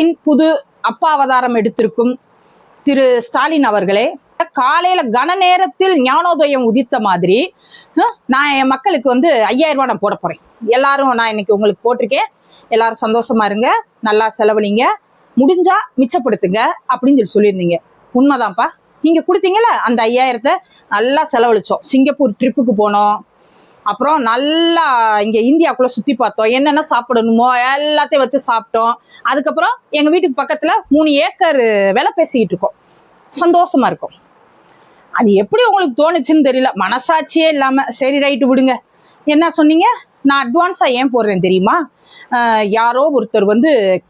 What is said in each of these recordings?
தமிழகத்தின் புது அப்பா அவதாரம் எடுத்திருக்கும் திரு ஸ்டாலின் அவர்களே, காலையில கன நேரத்தில் ஞானோதயம் உதித்த மாதிரி நான் என் மக்களுக்கு 5000 ரூபாய் நான் போட போறேன். எல்லாரும் நான் இன்னைக்கு உங்களுக்கு போட்டிருக்கேன். எல்லாரும் சந்தோஷமா இருங்க, நல்லா செலவழிங்க, முடிஞ்சா மிச்சப்படுத்துங்க அப்படின்னு சொல்லியிருந்தீங்க. உண்மைதான்ப்பா. நீங்க கொடுத்தீங்கல்ல அந்த 5000 நல்லா செலவழிச்சோம். சிங்கப்பூர் ட்ரிப்புக்கு போனோம், அப்புறம் நல்லா இங்க இந்தியாவுக்குள்ள சுத்தி பார்த்தோம். என்னென்ன சாப்பிடணுமோ எல்லாத்தையும் வச்சு சாப்பிட்டோம். அதுக்கப்புறம் எங்க வீட்டுக்கு பக்கத்துல 3 ஏக்கர் விலை பேசிக்கிட்டு இருக்கோம். சந்தோஷமா இருக்கும். அது எப்படி உங்களுக்கு தோணுச்சுன்னு தெரியல, மனசாட்சியே இல்லாம. சரி ரைட்டு விடுங்க. என்ன சொன்னீங்க? நான் அட்வான்ஸா ஏன் போடுறேன் தெரியுமா? யாரோ ஒருத்தர்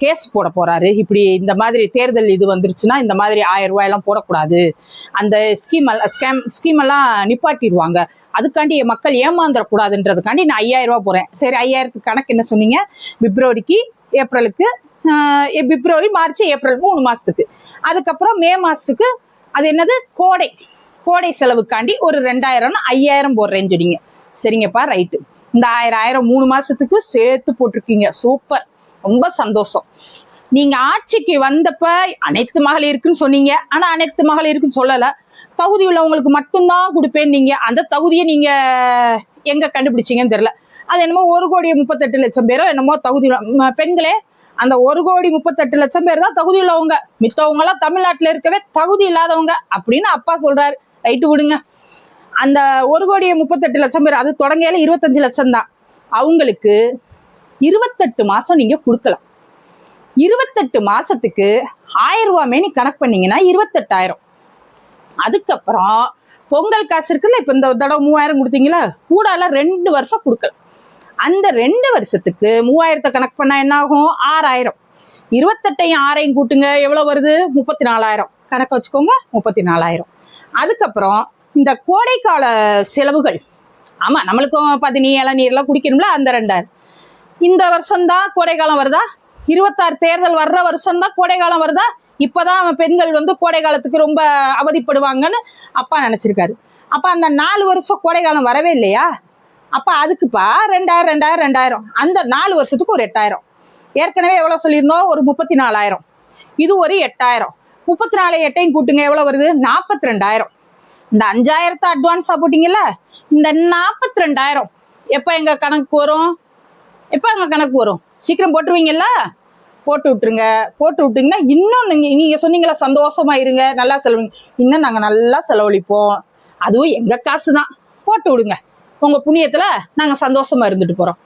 கேஸ் போட போறாரு, இப்படி இந்த மாதிரி தேர்தல் இது வந்துருச்சுன்னா இந்த மாதிரி 1000 ரூபாயெல்லாம் போடக்கூடாது, அந்த ஸ்கீம் எல்லாம் நிப்பாட்டிடுவாங்க, அதுக்காண்டி மக்கள் ஏமாந்துடக்கூடாதுன்றதுக்காண்டி நான் 5000 ரூபாய் போறேன். சரி, 5000 கணக்கு என்ன சொன்னீங்க? பிப்ரவரிக்கு ஏப்ரலுக்கு, பிப்ரவரி மார்ச் ஏப்ரல் 3 மாசத்துக்கு. அதுக்கப்புறம் மே மாசத்துக்கு அது என்னது கோடை செலவுக்காண்டி ஒரு 2000 5000 போடுறேன்னு சொன்னீங்க. சரிங்கப்பா, ரைட்டு. இந்த 1000 3 மாசத்துக்கு சேர்த்து போட்டிருக்கீங்க. சூப்பர், ரொம்ப சந்தோஷம். நீங்க ஆட்சிக்கு வந்தப்ப அனைத்து மகளிருக்குன்னு சொன்னீங்க. ஆனா அனைத்து மகளிருக்குன்னு சொல்லல, தகுதி உள்ளவங்களுக்கு மட்டும்தான் கொடுப்பேன். நீங்க அந்த தகுதியை நீங்க எங்க கண்டுபிடிச்சீங்கன்னு தெரியல. அது என்னமோ 1,38,00,000 பேரோ என்னமோ தகுதி பெண்களே, அந்த 1,38,00,000 பேர் தான் தகுதி உள்ளவங்க. மித்தவங்க எல்லாம் தமிழ்நாட்டுல இருக்கவே தகுதி இல்லாதவங்க அப்படின்னு அப்பா சொல்றாரு. ரைட்டு விடுங்க. அந்த 1,38,00,000 பேர், அது தொடங்கையில 25 லட்சம் தான். அவங்களுக்கு 28 மாசம் நீங்க கொடுக்கலாம். 28 மாசத்துக்கு 1000 ரூபாய் மேனி கணக்கு பண்ணீங்கன்னா 28,000. அதுக்கப்புறம் பொங்கல் காசு இருக்குல்ல, இப்ப இந்த தடவை 3000 கொடுத்தீங்களா, கூடால 2 வருஷம் கொடுக்கலாம். அந்த 2 வருஷத்துக்கு 3000 கணக்கு பண்ணா என்ன ஆகும்? 6000. 28ஐயும் 6ஐயும் கூட்டுங்க, எவ்வளவு வருது? 34,000. கணக்கு வச்சுக்கோங்க, 34,000. அதுக்கப்புறம் இந்த கோடைக்கால செலவுகள், ஆமா நம்மளுக்கும் 10 இளநீர்லாம் குடிக்கணும்ல, அந்த 2000. இந்த வருஷம்தான் கோடைக்காலம் வருதா? 26 தேர்தல் வர்ற வருஷம்தான் கோடைக்காலம் வருதா? இப்பதான் பெண்கள் கோடை காலத்துக்கு ரொம்ப அவதிப்படுவாங்கன்னு அப்பா நினைச்சிருக்காரு. அப்ப அந்த 4 வருஷம் கோடைக்காலம் வரவே இல்லையா? அப்ப அதுக்குப்பா 2000. அந்த 4 வருஷத்துக்கு ஒரு 8000. ஏற்கனவே எவ்வளவு சொல்லியிருந்தோம்? ஒரு 34,000. இது ஒரு 8000. 34 8ஐயும் கூட்டுங்க, எவ்வளவு வருது? 42,000. இந்த 5000 அட்வான்ஸா போட்டீங்கல்ல, இந்த 42,000 எப்ப எங்க கணக்கு வரும்? சீக்கிரம் போட்டுருவீங்கல்ல? போட்டு விட்டுருங்க. போட்டு விட்டீங்கன்னா இன்னும் நீங்க சொன்னீங்களா சந்தோஷமா இருங்க, நல்லா செலவழிங்க. இன்னும் நாங்க நல்லா செலவழிப்போம், அதுவும் எங்க காசு தான். போட்டு விடுங்க. உங்க புண்ணியத்துல நாங்க சந்தோஷமா இருந்துட்டு போறோம்.